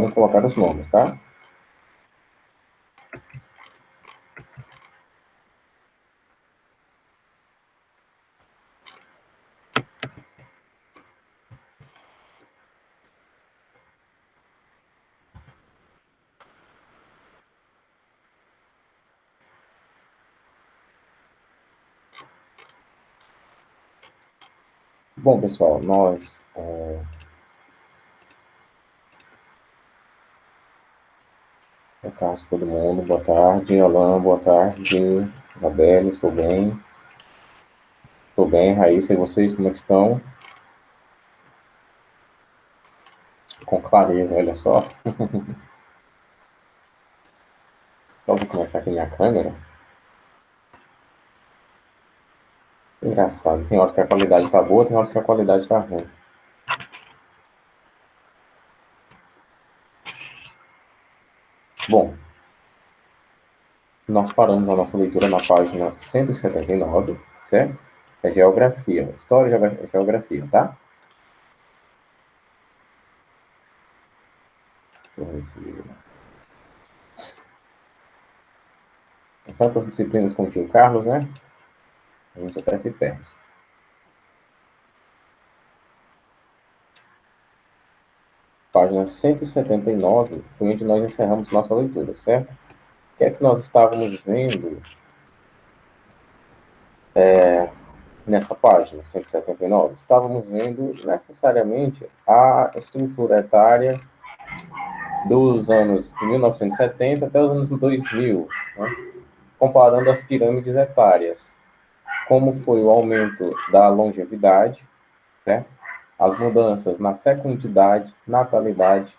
podem colocar os nomes, tá? Bom, pessoal, boa tarde todo mundo, boa tarde, Alan, boa tarde, Isabela, estou bem, Raíssa, e vocês, como é que estão? Com clareza, olha só. Só vou conectar aqui minha câmera. Engraçado, tem horas que a qualidade está boa, tem horas que a qualidade está ruim. Bom, nós paramos a nossa leitura na página 179, certo? É geografia, história e geografia, tá? Tantas disciplinas com o tio Carlos, né? A gente até se perde. Página 179 foi onde nós encerramos nossa leitura, certo? O que é que nós estávamos vendo nessa página 179? Estávamos vendo necessariamente a estrutura etária dos anos de 1970 até os anos 2000, né? Comparando as pirâmides etárias, como foi o aumento da longevidade, né? As mudanças na fecundidade, natalidade,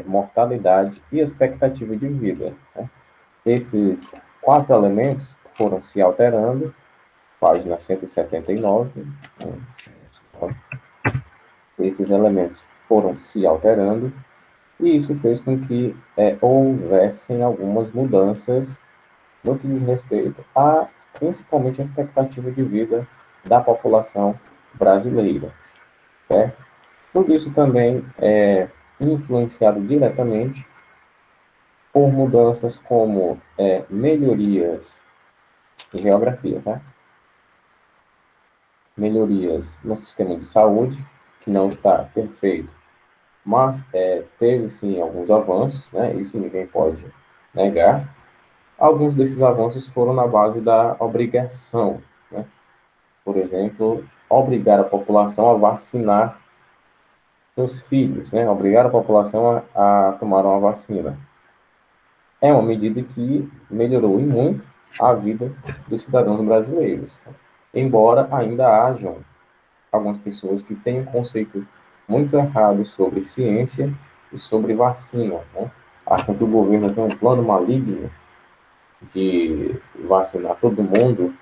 mortalidade e expectativa de vida, né? Esses 4 elementos foram se alterando, página 179, né? Esses elementos foram se alterando, e isso fez com que houvessem algumas mudanças no que diz respeito a, principalmente, a expectativa de vida da população brasileira, né? Tudo isso também é influenciado diretamente por mudanças como melhorias em geografia, tá? Melhorias no sistema de saúde, que não está perfeito, mas teve sim alguns avanços, né? Isso ninguém pode negar. Alguns desses avanços foram na base da obrigação, né? Por exemplo, obrigar a população a vacinar seus filhos, né? Obrigar a população a tomar uma vacina. É uma medida que melhorou e muito a vida dos cidadãos brasileiros, embora ainda hajam algumas pessoas que têm um conceito muito errado sobre ciência e sobre vacina, né? Acham que o governo tem um plano maligno de vacinar todo mundo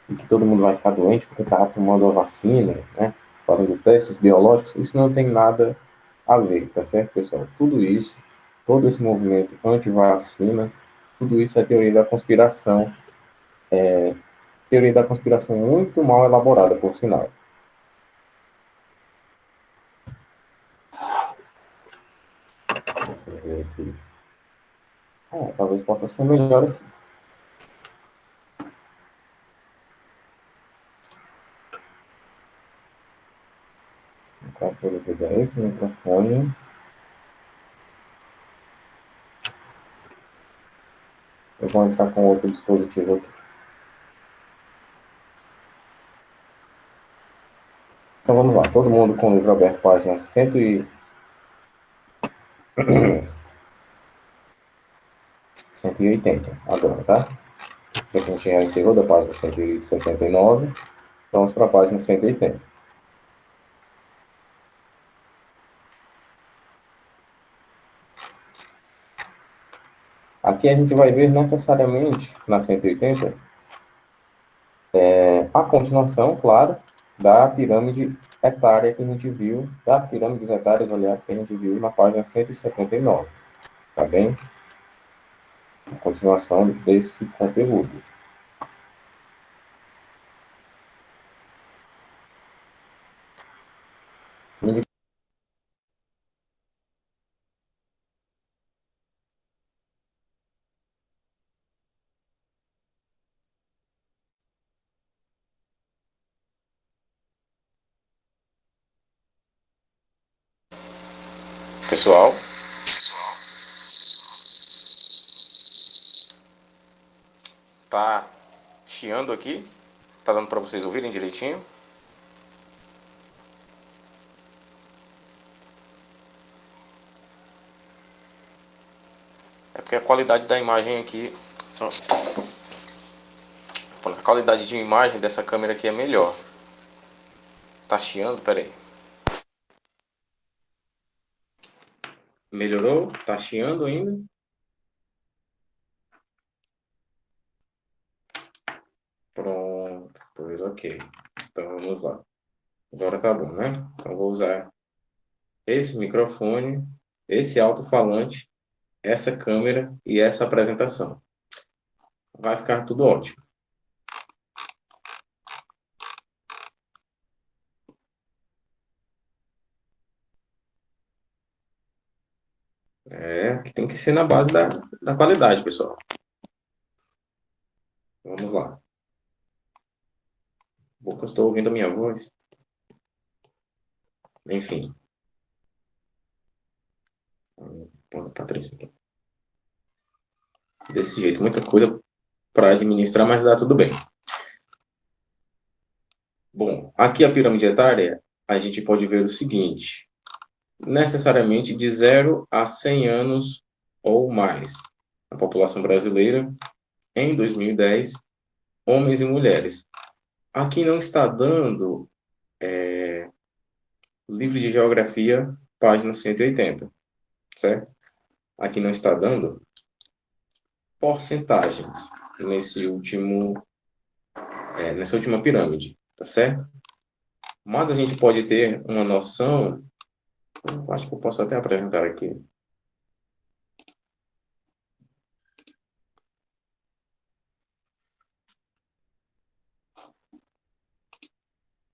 e que todo mundo vai ficar doente porque está tomando a vacina, né? Fazendo testes biológicos. Isso não tem nada a ver, tá certo, pessoal? Tudo isso, todo esse movimento anti-vacina, tudo isso é teoria da conspiração muito mal elaborada, por sinal. Deixa eu ver aqui. Talvez possa ser melhor aqui. No caso, por exemplo, é esse microfone. Eu vou entrar com outro dispositivo aqui. Então vamos lá, todo mundo com o livro aberto, página 180 agora, tá? A gente já encerrou da página 179, vamos para a página 180. Aqui a gente vai ver necessariamente, na 180, a continuação, claro, da pirâmide etária que a gente viu, das pirâmides etárias, aliás, que a gente viu na página 179, tá bem? A continuação desse conteúdo. Pessoal, tá chiando aqui? Tá dando para vocês ouvirem direitinho? É porque a qualidade da imagem aqui... A qualidade de imagem dessa câmera aqui é melhor. Tá chiando? Pera aí. Melhorou? Tá chiando ainda? Pronto. Pois ok. Então vamos lá. Agora tá bom, né? Então vou usar esse microfone, esse alto-falante, essa câmera e essa apresentação. Vai ficar tudo ótimo. Que tem que ser na base da qualidade, pessoal. Vamos lá. Vou que eu estou ouvindo a minha voz. Enfim. Patrícia. Desse jeito, muita coisa para administrar, mas dá tudo bem. Bom, aqui a pirâmide etária, a gente pode ver o seguinte: necessariamente de 0 a 100 anos ou mais. A população brasileira, em 2010, homens e mulheres. Aqui não está dando livro de geografia, página 180, certo? Aqui não está dando porcentagens nessa última pirâmide, tá certo? Mas a gente pode ter uma noção, acho que eu posso até apresentar aqui.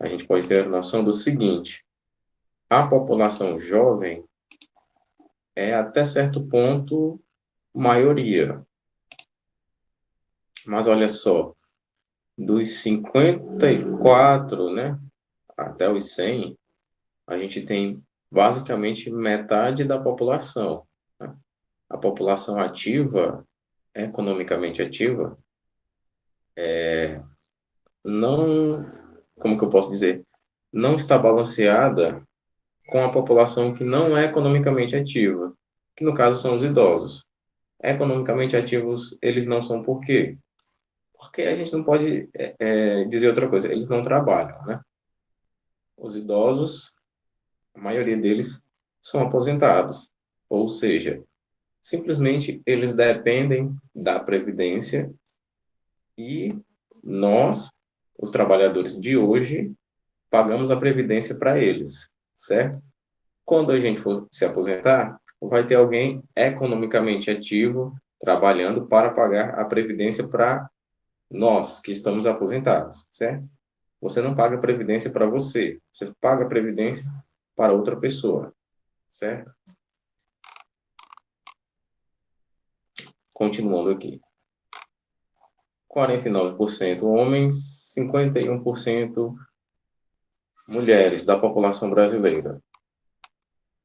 A gente pode ter a noção do seguinte: a população jovem é até certo ponto maioria. Mas olha só, dos 54, né, até os 100, a gente tem basicamente metade da população, né? A população ativa, economicamente ativa, não, como que eu posso dizer, não está balanceada com a população que não é economicamente ativa, que no caso são os idosos. Economicamente ativos, eles não são por quê? Porque a gente não pode dizer outra coisa, eles não trabalham, né? Os idosos, a maioria deles, são aposentados, ou seja, simplesmente eles dependem da Previdência e nós, os trabalhadores de hoje, pagamos a Previdência para eles, certo? Quando a gente for se aposentar, vai ter alguém economicamente ativo trabalhando para pagar a Previdência para nós que estamos aposentados, certo? Você não paga previdência para você, você paga previdência para outra pessoa, certo? Continuando aqui. 49% homens, 51% mulheres da população brasileira.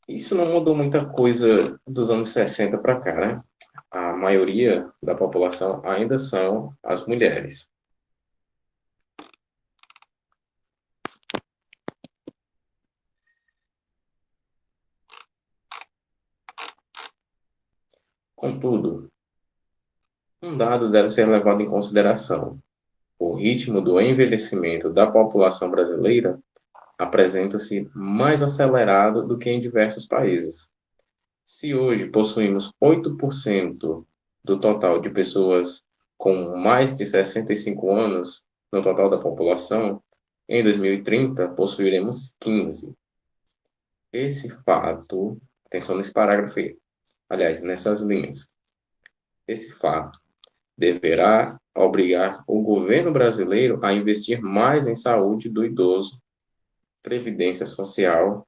Isso não mudou muita coisa dos anos 60 para cá, né? A maioria da população ainda são as mulheres. Contudo, um dado deve ser levado em consideração. O ritmo do envelhecimento da população brasileira apresenta-se mais acelerado do que em diversos países. Se hoje possuímos 8% do total de pessoas com mais de 65 anos no total da população, em 2030 possuiremos 15%. Esse fato, atenção nesse parágrafo aí, aliás, nessas linhas, esse fato deverá obrigar o governo brasileiro a investir mais em saúde do idoso, previdência social,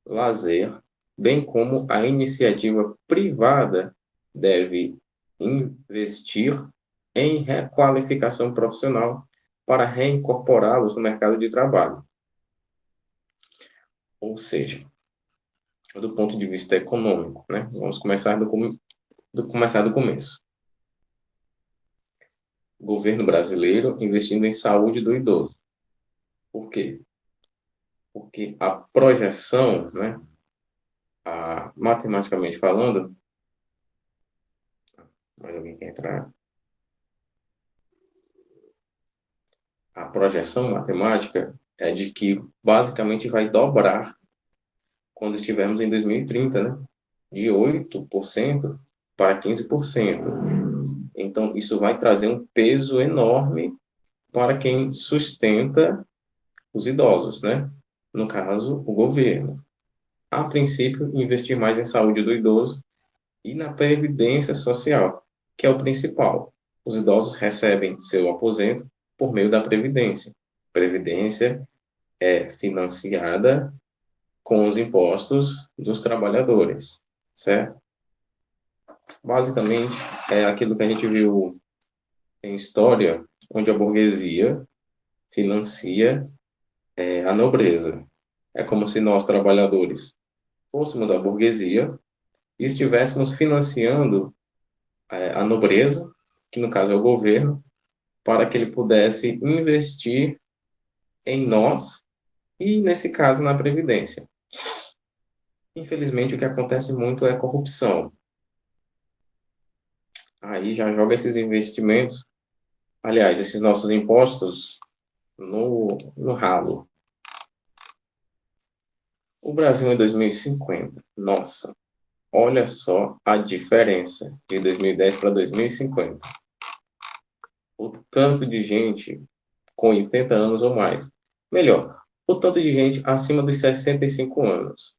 lazer, bem como a iniciativa privada deve investir em requalificação profissional para reincorporá-los no mercado de trabalho. Ou seja, do ponto de vista econômico, né? Vamos começar começar do começo. O governo brasileiro investindo em saúde do idoso. Por quê? Porque a projeção, né, matematicamente falando, mais alguém quer entrar? A projeção matemática é de que basicamente vai dobrar quando estivermos em 2030, né? De 8% para 15%. Então, isso vai trazer um peso enorme para quem sustenta os idosos, né? No caso, o governo. A princípio, investir mais em saúde do idoso e na previdência social, que é o principal. Os idosos recebem seu aposento por meio da previdência. Previdência é financiada com os impostos dos trabalhadores, certo? Basicamente, é aquilo que a gente viu em história, onde a burguesia financia a nobreza. É como se nós, trabalhadores, fôssemos a burguesia e estivéssemos financiando a nobreza, que no caso é o governo, para que ele pudesse investir em nós e, nesse caso, na Previdência. Infelizmente, o que acontece muito é corrupção. Aí já joga esses investimentos, aliás, esses nossos impostos no ralo. O Brasil em 2050, nossa, olha só a diferença de 2010 para 2050. O tanto de gente com 80 anos ou mais. Melhor, o tanto de gente acima dos 65 anos.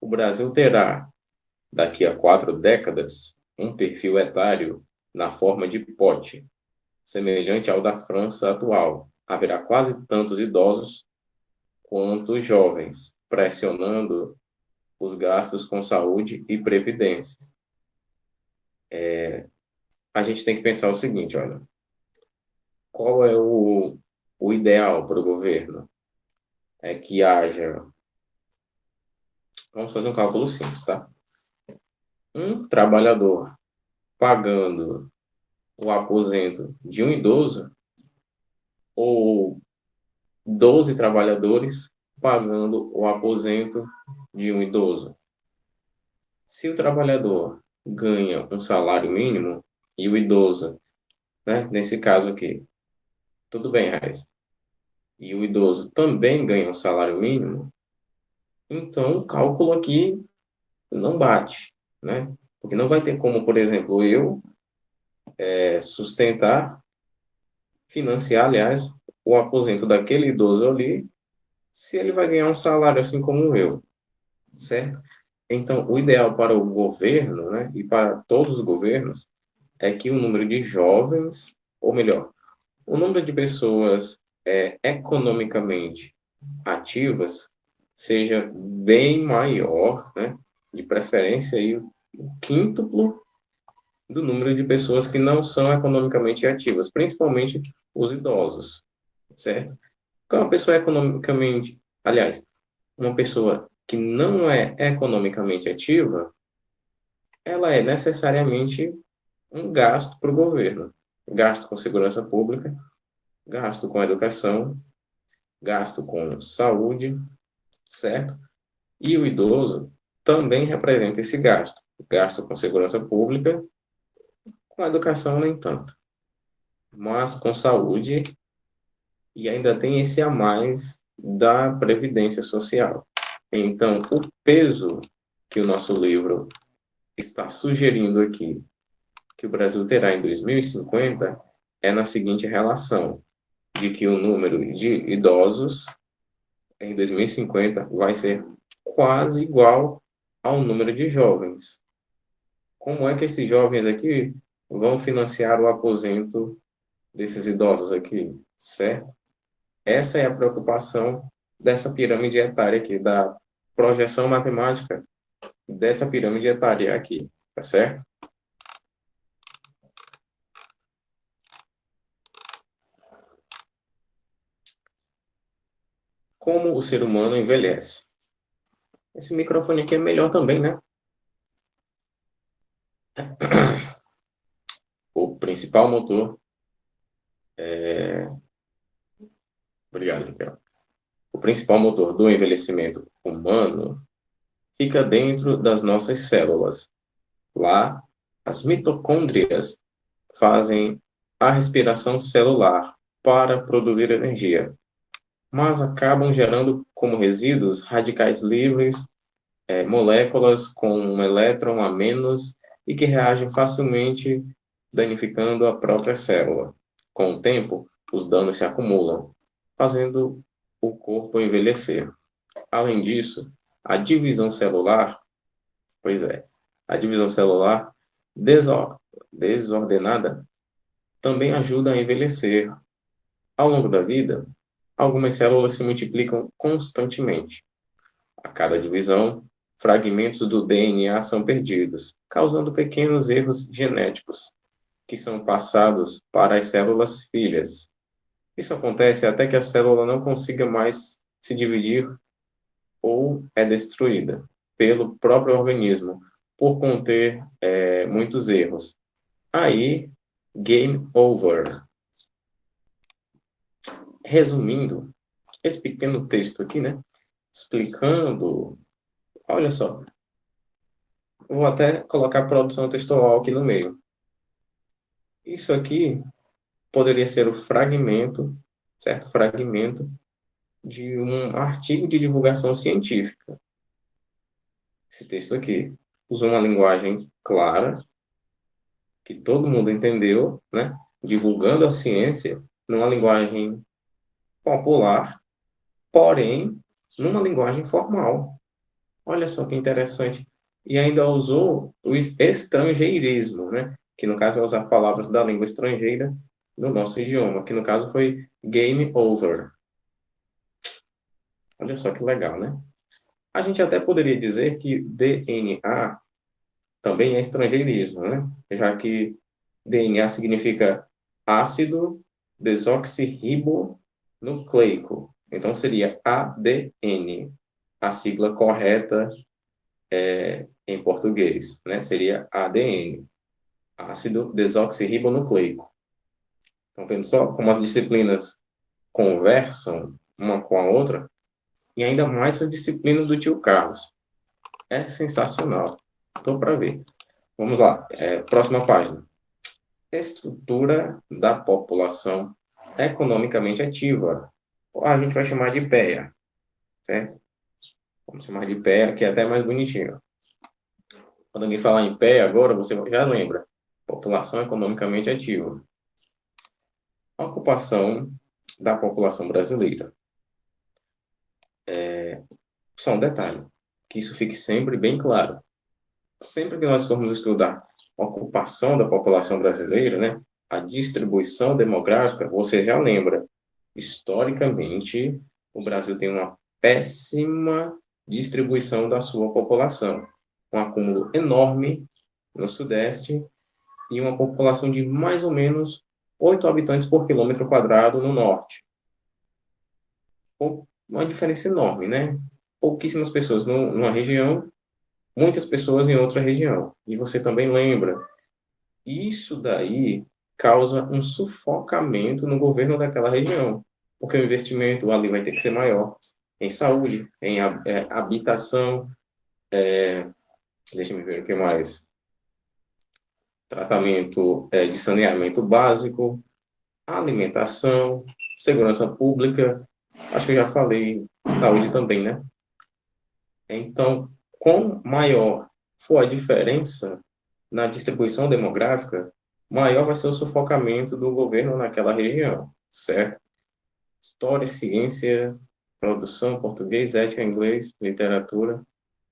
O Brasil terá, daqui a 4 décadas, um perfil etário na forma de pote, semelhante ao da França atual. Haverá quase tantos idosos quanto jovens, pressionando os gastos com saúde e previdência. A gente tem que pensar o seguinte, olha, qual é o ideal para o governo? É que haja, vamos fazer um cálculo simples, tá? Um trabalhador pagando o aposento de um idoso ou 12 trabalhadores pagando o aposento de um idoso. Se o trabalhador ganha um salário mínimo e o idoso, né, nesse caso aqui, tudo bem, Raiz, e o idoso também ganha um salário mínimo, então o cálculo aqui não bate, né? Porque não vai ter como, por exemplo, eu sustentar, financiar, aliás, o aposento daquele idoso ali, se ele vai ganhar um salário assim como eu, certo? Então, o ideal para o governo, né, e para todos os governos, é que o número de jovens, ou melhor, o número de pessoas economicamente ativas seja bem maior, né, de preferência aí, o quíntuplo do número de pessoas que não são economicamente ativas, principalmente os idosos, certo? Porque uma pessoa economicamente, aliás, uma pessoa que não é economicamente ativa, ela é necessariamente um gasto para o governo. Gasto com segurança pública, gasto com educação, gasto com saúde, certo? E o idoso também representa esse gasto. Gasto com segurança pública, com educação nem tanto. Mas com saúde e ainda tem esse a mais da previdência social. Então, o peso que o nosso livro está sugerindo aqui que o Brasil terá em 2050 é na seguinte relação, de que o número de idosos em 2050 vai ser quase igual ao número de jovens. Como é que esses jovens aqui vão financiar o aposento desses idosos aqui, certo? Essa é a preocupação dessa pirâmide etária aqui, da projeção matemática dessa pirâmide etária aqui, tá certo? Como o ser humano envelhece? Esse microfone aqui é melhor também, né? O principal motor é... Obrigado, Raquel. O principal motor do envelhecimento humano fica dentro das nossas células. Lá, as mitocôndrias fazem a respiração celular para produzir energia, mas acabam gerando como resíduos radicais livres, moléculas com um elétron a menos e que reagem facilmente, danificando a própria célula. Com o tempo, os danos se acumulam, fazendo o corpo envelhecer. Além disso, a divisão celular, pois é, a divisão celular desordenada também ajuda a envelhecer. Ao longo da vida, algumas células se multiplicam constantemente. A cada divisão, fragmentos do DNA são perdidos, causando pequenos erros genéticos, que são passados para as células filhas. Isso acontece até que a célula não consiga mais se dividir ou é destruída pelo próprio organismo por conter muitos erros. Aí, game over. Resumindo, esse pequeno texto aqui, né? Explicando, olha só, vou até colocar produção textual aqui no meio. Isso aqui poderia ser o fragmento, certo? Fragmento de um artigo de divulgação científica. Esse texto aqui usa uma linguagem clara, que todo mundo entendeu, né? Divulgando a ciência numa linguagem popular, porém, numa linguagem formal. Olha só que interessante. E ainda usou o estrangeirismo, né? Que no caso é usar palavras da língua estrangeira no nosso idioma, que no caso foi game over. Olha só que legal, né? A gente até poderia dizer que DNA também é estrangeirismo, né? Já que DNA significa ácido desoxirribonucleico. Então seria ADN, a sigla correta em português, né? Seria ADN, ácido desoxirribonucleico. Estão vendo só como as disciplinas conversam uma com a outra? E ainda mais as disciplinas do tio Carlos. É sensacional. Estou para ver. Vamos lá. Próxima página. Estrutura da população economicamente ativa. A gente vai chamar de PEA, certo? Vamos chamar de PEA, que é até mais bonitinho. Quando alguém falar em PEA agora, você já lembra. População economicamente ativa. A ocupação da população brasileira. Só um detalhe, que isso fique sempre bem claro. Sempre que nós formos estudar a ocupação da população brasileira, né, a distribuição demográfica, você já lembra, historicamente, o Brasil tem uma péssima distribuição da sua população, um acúmulo enorme no Sudeste e uma população de mais ou menos 8 habitantes por quilômetro quadrado no Norte. Uma diferença enorme, né? Pouquíssimas pessoas numa região, muitas pessoas em outra região. E você também lembra, isso daí causa um sufocamento no governo daquela região, porque o investimento ali vai ter que ser maior em saúde, em habitação, deixa eu ver o que mais, tratamento de saneamento básico, alimentação, segurança pública, acho que eu já falei, saúde também, né? Então, quanto maior for a diferença na distribuição demográfica, maior vai ser o sufocamento do governo naquela região, certo? História, ciência, produção, português, ética, inglês, literatura.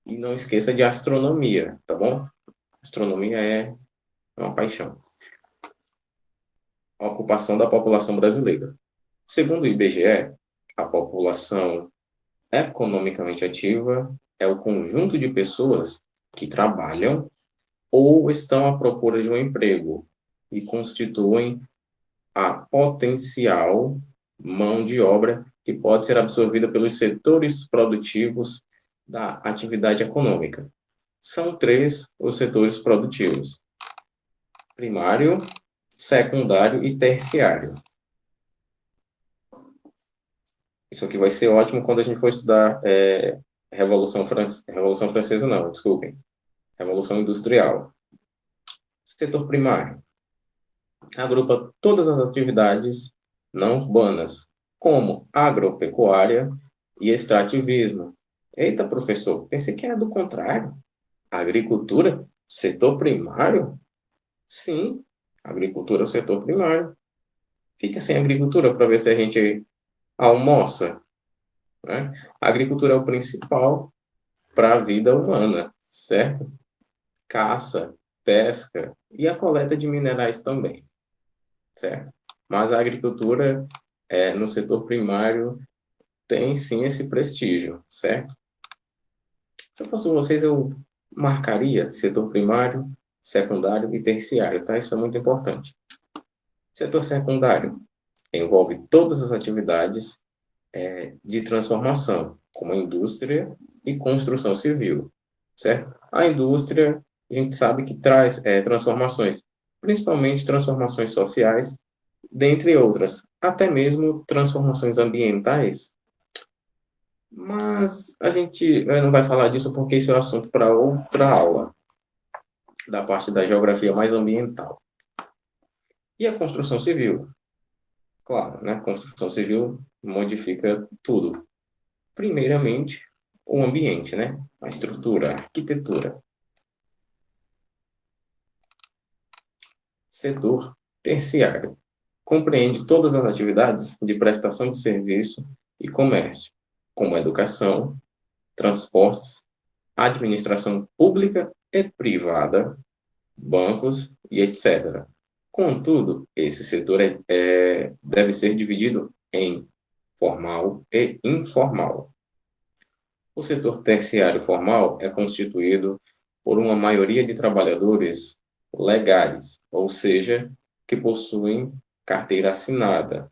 E não esqueça de astronomia, tá bom? Astronomia é uma paixão. A ocupação da população brasileira. Segundo o IBGE, a população economicamente ativa é o conjunto de pessoas que trabalham ou estão à procura de um emprego e constituem a potencial mão de obra que pode ser absorvida pelos setores produtivos da atividade econômica. São três os setores produtivos: primário, secundário e terciário. Isso aqui vai ser ótimo quando a gente for estudar Revolução Francesa, não, desculpem, Revolução Industrial. Setor primário agrupa todas as atividades não urbanas, como agropecuária e extrativismo. Eita, professor, pensei que era do contrário. Agricultura, setor primário? Sim, agricultura é o setor primário. Fica sem agricultura para ver se a gente almoça, né? A agricultura é o principal para a vida humana, certo? Caça, pesca e a coleta de minerais também, certo? Mas a agricultura, no setor primário, tem sim esse prestígio, certo? Se eu fosse vocês, eu marcaria setor primário, secundário e terciário, tá? Isso é muito importante. Setor secundário envolve todas as atividades de transformação, como a indústria e construção civil, certo? A indústria, a gente sabe que traz transformações, principalmente transformações sociais, dentre outras, até mesmo transformações ambientais, mas a gente não vai falar disso porque esse é o assunto para outra aula, da parte da geografia mais ambiental. E a construção civil? Claro, né? A construção civil modifica tudo. Primeiramente, o ambiente, né? A estrutura, a arquitetura. Setor terciário. Compreende todas as atividades de prestação de serviço e comércio, como educação, transportes, administração pública e privada, bancos e etc. Contudo, esse setor deve ser dividido em formal e informal. O setor terciário formal é constituído por uma maioria de trabalhadores legais, ou seja, que possuem carteira assinada.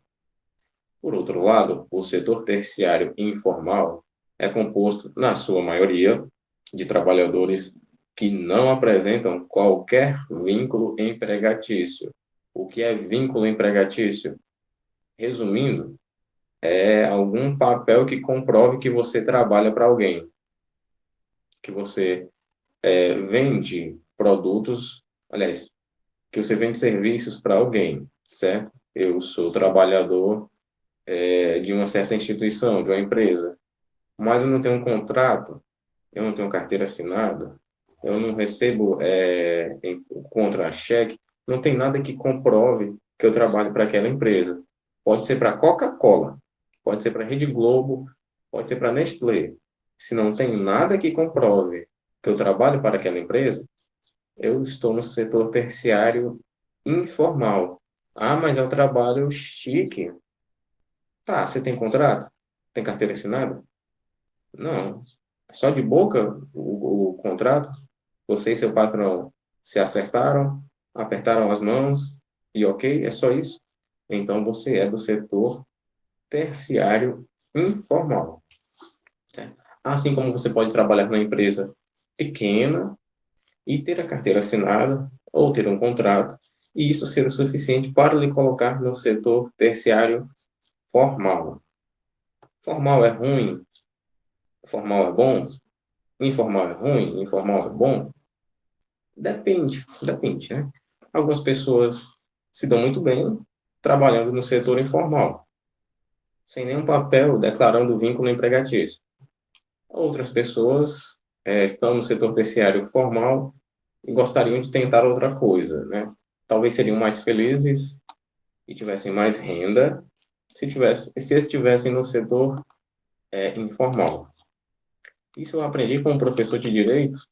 Por outro lado, o setor terciário informal é composto, na sua maioria, de trabalhadores que não apresentam qualquer vínculo empregatício. O que é vínculo empregatício? Resumindo, é algum papel que comprove que você trabalha para alguém, que você vende produtos, aliás, que você vende serviços para alguém, certo? Eu sou trabalhador de uma certa instituição, de uma empresa, mas eu não tenho um contrato, eu não tenho carteira assinada, eu não recebo contra-cheque, não tem nada que comprove que eu trabalho para aquela empresa. Pode ser para Coca-Cola, pode ser para Rede Globo, pode ser para Nestlé. Se não tem nada que comprove que eu trabalho para aquela empresa, eu estou no setor terciário informal. Ah, mas é um trabalho chique. Tá, você tem contrato? Tem carteira assinada? Não. Só de boca o contrato? Você e seu patrão se acertaram, apertaram as mãos e ok, é só isso? Então você é do setor terciário informal, certo? Assim como você pode trabalhar numa empresa pequena e ter a carteira assinada ou ter um contrato, e isso ser o suficiente para lhe colocar no setor terciário formal. Formal é ruim? Formal é bom? Informal é ruim? Informal é bom? Depende, né? Algumas pessoas se dão muito bem trabalhando no setor informal, sem nenhum papel declarando vínculo empregatício. Outras pessoas estão no setor terciário formal e gostariam de tentar outra coisa, né? Talvez seriam mais felizes e tivessem mais renda se estivessem no setor informal. Isso eu aprendi com um professor de direito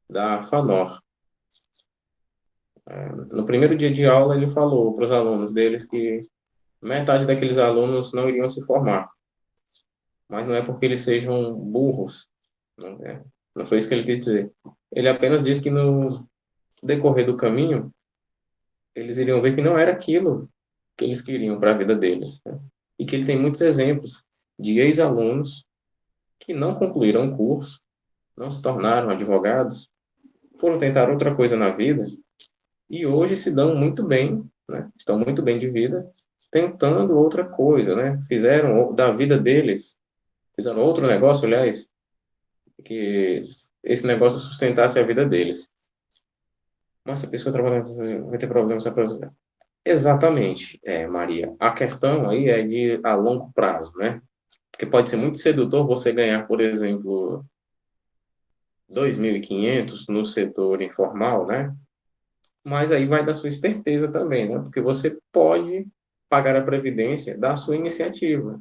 da FANOR. No primeiro dia de aula, ele falou para os alunos deles que metade daqueles alunos não iriam se formar, mas não é porque eles sejam burros, não, não foi isso que ele quis dizer. Ele apenas disse que no decorrer do caminho, eles iriam ver que não era aquilo que eles queriam para a vida deles, né? E que ele tem muitos exemplos de ex-alunos que não concluíram o curso, não se tornaram advogados, foram tentar outra coisa na vida e hoje se dão muito bem, né? Estão muito bem de vida, tentando outra coisa, né? Fizeram da vida deles, fizeram outro negócio, aliás, que esse negócio sustentasse a vida deles. Mas se a pessoa trabalhando vai ter problemas na próxima. Exatamente, Maria. A questão aí é de a longo prazo, né? Porque pode ser muito sedutor você ganhar, por exemplo, 2.500 no setor informal, né? Mas aí vai da sua esperteza também, né? Porque você pode pagar a previdência da sua iniciativa.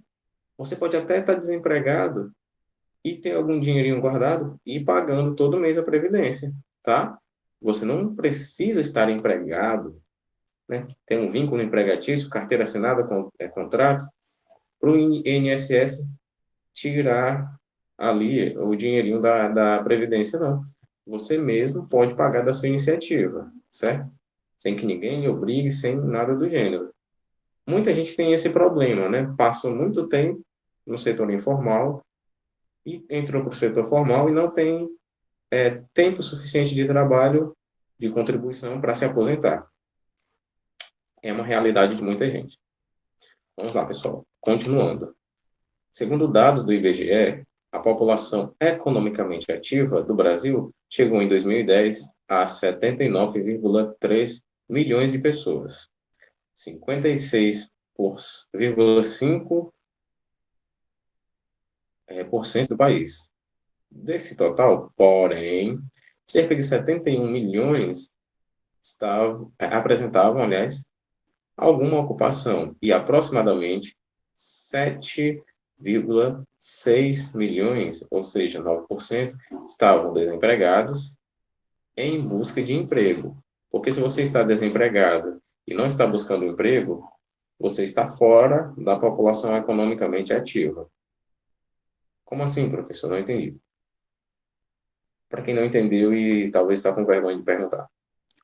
Você pode até estar desempregado e ter algum dinheirinho guardado e ir pagando todo mês a previdência, tá? Você não precisa estar empregado, né? Tem um vínculo empregatício, carteira assinada, contrato, para o INSS tirar ali o dinheirinho da previdência, não. Você mesmo pode pagar da sua iniciativa, certo? Sem que ninguém lhe obrigue, sem nada do gênero. Muita gente tem esse problema, né? Passou muito tempo no setor informal e entrou para o setor formal e não tem tempo suficiente de trabalho, de contribuição para se aposentar. É uma realidade de muita gente. Vamos lá, pessoal. Continuando. Segundo dados do IBGE, a população economicamente ativa do Brasil chegou em 2010 a 79,3 milhões de pessoas. 56,5% do país. Desse total, porém, cerca de 71 milhões apresentavam, aliás, alguma ocupação e aproximadamente 7,6 milhões, ou seja, 9%, estavam desempregados em busca de emprego. Porque se você está desempregado e não está buscando emprego, você está fora da população economicamente ativa. Como assim, professor? Não entendi. Para quem não entendeu e talvez está com vergonha de perguntar.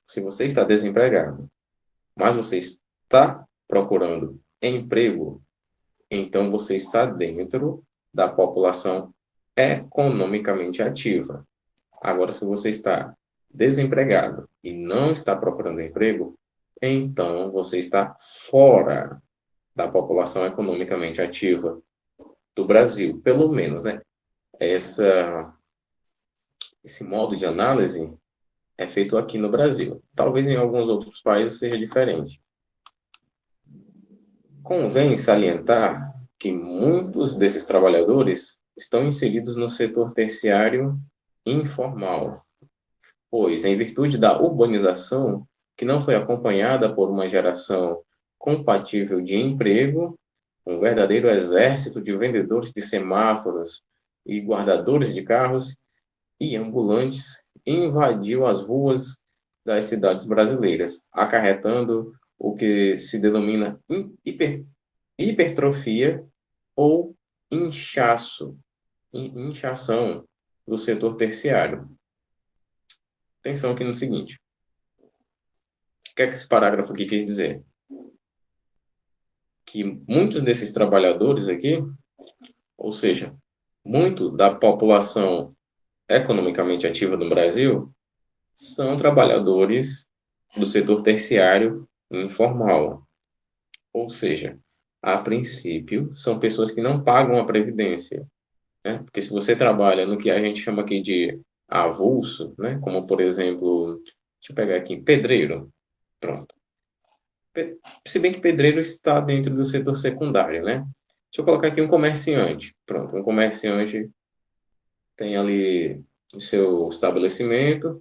Se você está desempregado, mas você está procurando emprego, então você está dentro da população economicamente ativa. Agora, se você está desempregado e não está procurando emprego, então você está fora da população economicamente ativa do Brasil, pelo menos, né? Esse modo de análise é feito aqui no Brasil. Talvez em alguns outros países seja diferente. Convém salientar que muitos desses trabalhadores estão inseridos no setor terciário informal, pois, em virtude da urbanização, que não foi acompanhada por uma geração compatível de emprego, um verdadeiro exército de vendedores de semáforos e guardadores de carros e ambulantes invadiu as ruas das cidades brasileiras, acarretando o que se denomina hipertrofia ou inchação do setor terciário. Atenção aqui no seguinte. O que é que esse parágrafo aqui quer dizer? Que muitos desses trabalhadores aqui, ou seja, muito da população economicamente ativa no Brasil, são trabalhadores do setor terciário informal. Ou seja, a princípio, são pessoas que não pagam a previdência, né? Porque se você trabalha no que a gente chama aqui de avulso, né? Como, por exemplo, deixa eu pegar aqui, pedreiro. Pronto. Se bem que pedreiro está dentro do setor secundário, né? Deixa eu colocar aqui um comerciante. Pronto, um comerciante tem ali o seu estabelecimento,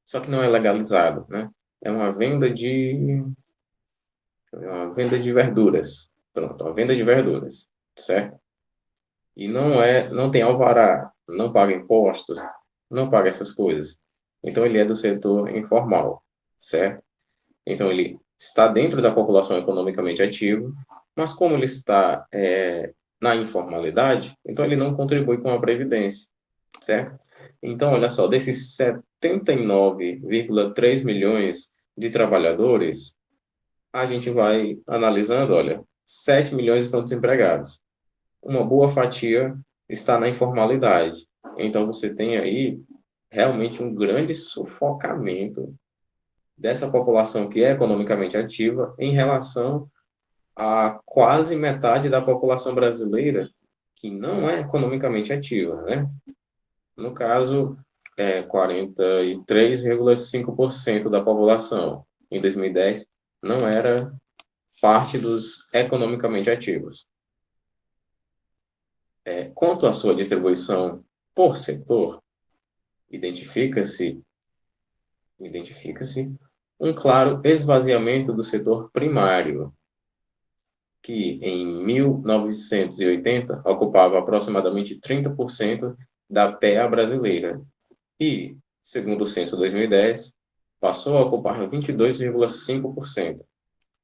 só que não é legalizado, né? É uma venda de verduras. Pronto, uma venda de verduras, certo? E não tem alvará, não paga impostos, não paga essas coisas. Então ele é do setor informal, certo? Então ele está dentro da população economicamente ativa, mas como ele está na informalidade, então ele não contribui com a previdência, certo? Então, olha só, desses 79,3 milhões de trabalhadores, a gente vai analisando, olha, 7 milhões estão desempregados. Uma boa fatia está na informalidade. Então, você tem aí realmente um grande sufocamento dessa população que é economicamente ativa em relação a quase metade da população brasileira que não é economicamente ativa, né? No caso, 43,5% da população em 2010 não era parte dos economicamente ativos. Quanto à sua distribuição por setor, identifica-se um claro esvaziamento do setor primário, que em 1980 ocupava aproximadamente 30% da PEA brasileira e, segundo o censo 2010, passou a ocupar 22,5%.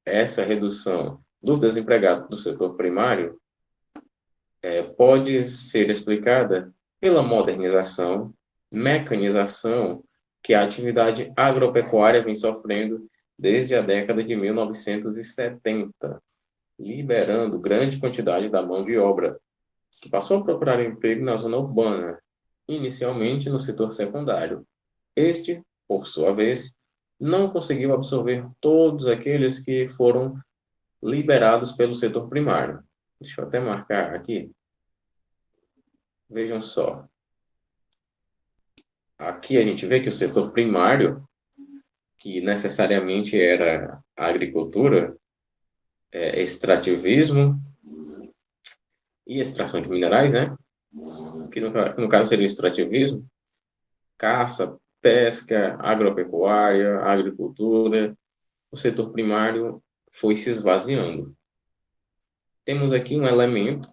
Essa redução dos desempregados do setor primário pode ser explicada pela modernização, mecanização que a atividade agropecuária vem sofrendo desde a década de 1970, liberando grande quantidade da mão de obra, que passou a procurar emprego na zona urbana, inicialmente no setor secundário. Este, por sua vez, não conseguiu absorver todos aqueles que foram liberados pelo setor primário. Deixa eu até marcar aqui. Vejam só. Aqui a gente vê que o setor primário, que necessariamente era a agricultura, extrativismo e extração de minerais, né? Que no caso seria o extrativismo, caça, pesca, agropecuária, agricultura. O setor primário foi se esvaziando. Temos aqui um elemento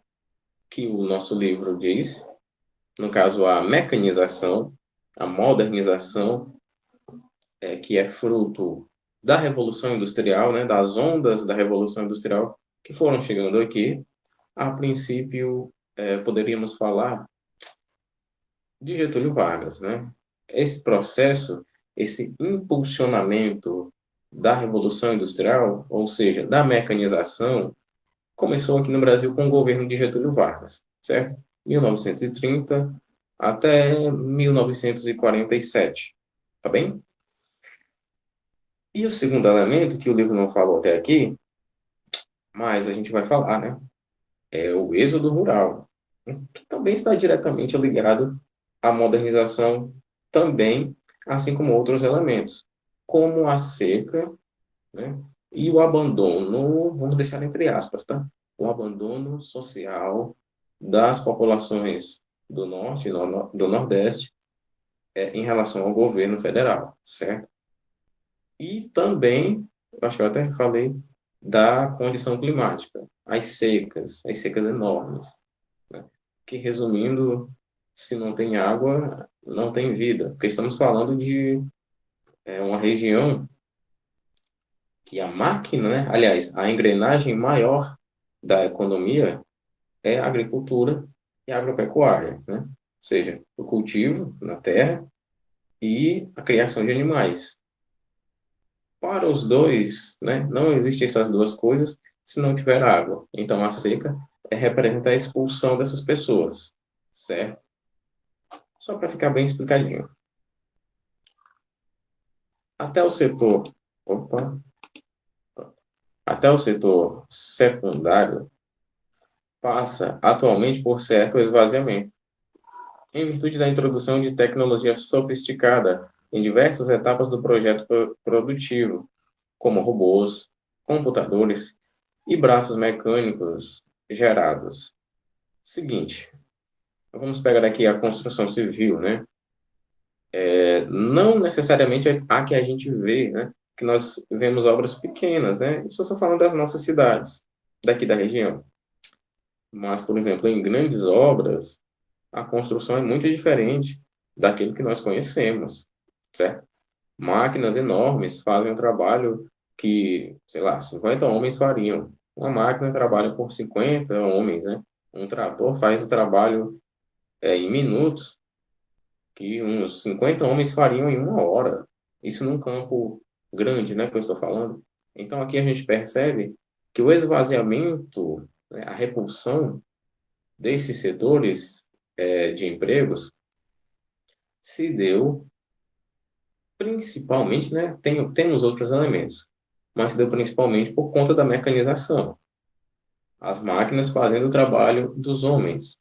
que o nosso livro diz, no caso a mecanização, a modernização, que é fruto da Revolução Industrial, né, das ondas da Revolução Industrial que foram chegando aqui. A princípio, poderíamos falar de Getúlio Vargas, né? Esse processo, esse impulsionamento da Revolução Industrial, ou seja, da mecanização, começou aqui no Brasil com o governo de Getúlio Vargas, certo? 1930 até 1947, tá bem? E o segundo elemento, que o livro não falou até aqui, mas a gente vai falar, né? É o êxodo rural, que também está diretamente ligado à modernização também, assim como outros elementos, como a seca, né? E o abandono, vamos deixar entre aspas, tá? O abandono social das populações do norte e do nordeste em relação ao governo federal, certo? E também, acho que eu até falei, da condição climática, as secas enormes, né? Que, resumindo, se não tem água, não tem vida, porque estamos falando de uma região que a máquina, né? Aliás, a engrenagem maior da economia é a agricultura e a agropecuária, né? Ou seja, o cultivo na terra e a criação de animais. Para os dois, né, não existem essas duas coisas se não tiver água. Então, a seca representa a expulsão dessas pessoas, certo? Só para ficar bem explicadinho. Até o setor, opa, até o setor secundário passa atualmente por certo esvaziamento, em virtude da introdução de tecnologia sofisticada em diversas etapas do projeto produtivo, como robôs, computadores e braços mecânicos gerados. Seguinte, vamos pegar aqui a construção civil, né? Não necessariamente a que a gente vê, né? Que nós vemos obras pequenas, né? Isso eu estou falando das nossas cidades, daqui da região. Mas, por exemplo, em grandes obras, a construção é muito diferente daquilo que nós conhecemos, certo? Máquinas enormes fazem um trabalho que, sei lá, 50 homens fariam. Uma máquina trabalha por 50 homens, né? Um trator faz o trabalho em minutos que uns 50 homens fariam em uma hora. Isso num campo grande, né, que eu estou falando. Então, aqui a gente percebe que o esvaziamento, né, a repulsão, desses setores de empregos se deu principalmente, né, temos outros elementos, mas se deu principalmente por conta da mecanização. As máquinas fazendo o trabalho dos homens.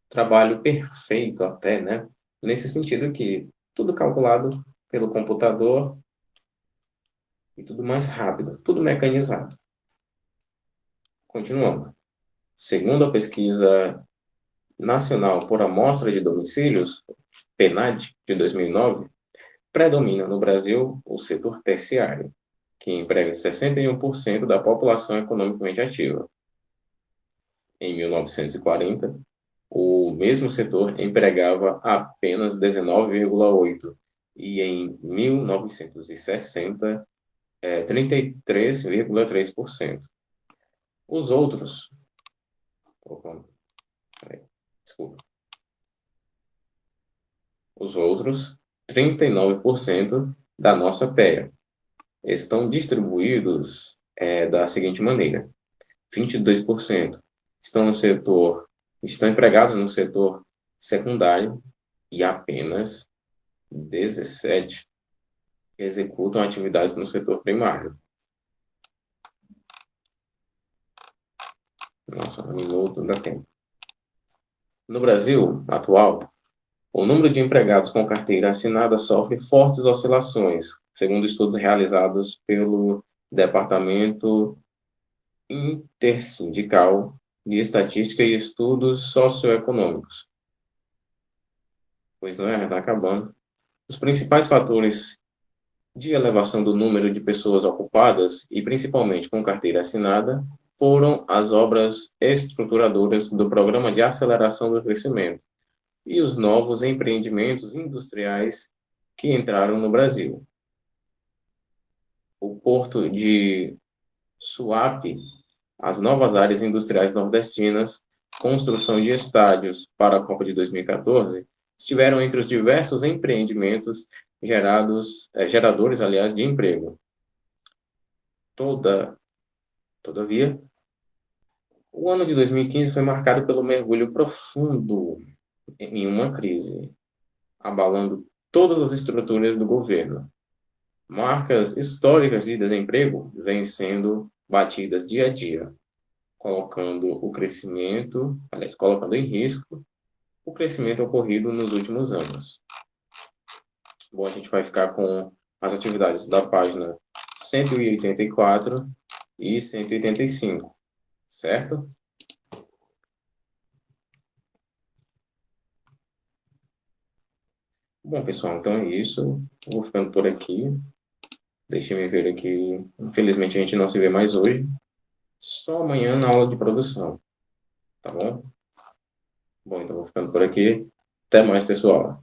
Trabalho perfeito até, né? Nesse sentido que tudo calculado pelo computador e tudo mais rápido, tudo mecanizado. Continuando. Segundo a pesquisa nacional por amostra de domicílios, PNAD, de 2009, predomina no Brasil o setor terciário, que emprega 61% da população economicamente ativa. Em 1940, o mesmo setor empregava apenas 19,8% e em 1960, 33,3%. Os outros, desculpa, os outros 39% da nossa PEA estão distribuídos da seguinte maneira: 22% estão empregados no setor secundário e apenas 17% executam atividades no setor primário. Nossa, 1 minuto, não dá tempo. No Brasil atual, o número de empregados com carteira assinada sofre fortes oscilações, segundo estudos realizados pelo Departamento Intersindical de Estatística e Estudos Socioeconômicos. Pois não é, está acabando. Os principais fatores de elevação do número de pessoas ocupadas, e principalmente com carteira assinada, foram as obras estruturadoras do Programa de Aceleração do Crescimento e os novos empreendimentos industriais que entraram no Brasil. O Porto de Suape, as novas áreas industriais nordestinas, construção de estádios para a Copa de 2014, estiveram entre os diversos empreendimentos geradores, aliás, de emprego. Todavia, o ano de 2015 foi marcado pelo mergulho profundo em uma crise, abalando todas as estruturas do governo. Marcas históricas de desemprego vêm sendo batidas dia a dia, colocando em risco o crescimento ocorrido nos últimos anos. Bom, a gente vai ficar com as atividades da página 184 e 185, certo? Bom, pessoal, então é isso. Vou ficando por aqui. Deixa eu ver aqui. Infelizmente, a gente não se vê mais hoje. Só amanhã na aula de produção. Tá bom? Bom, então vou ficando por aqui. Até mais, pessoal.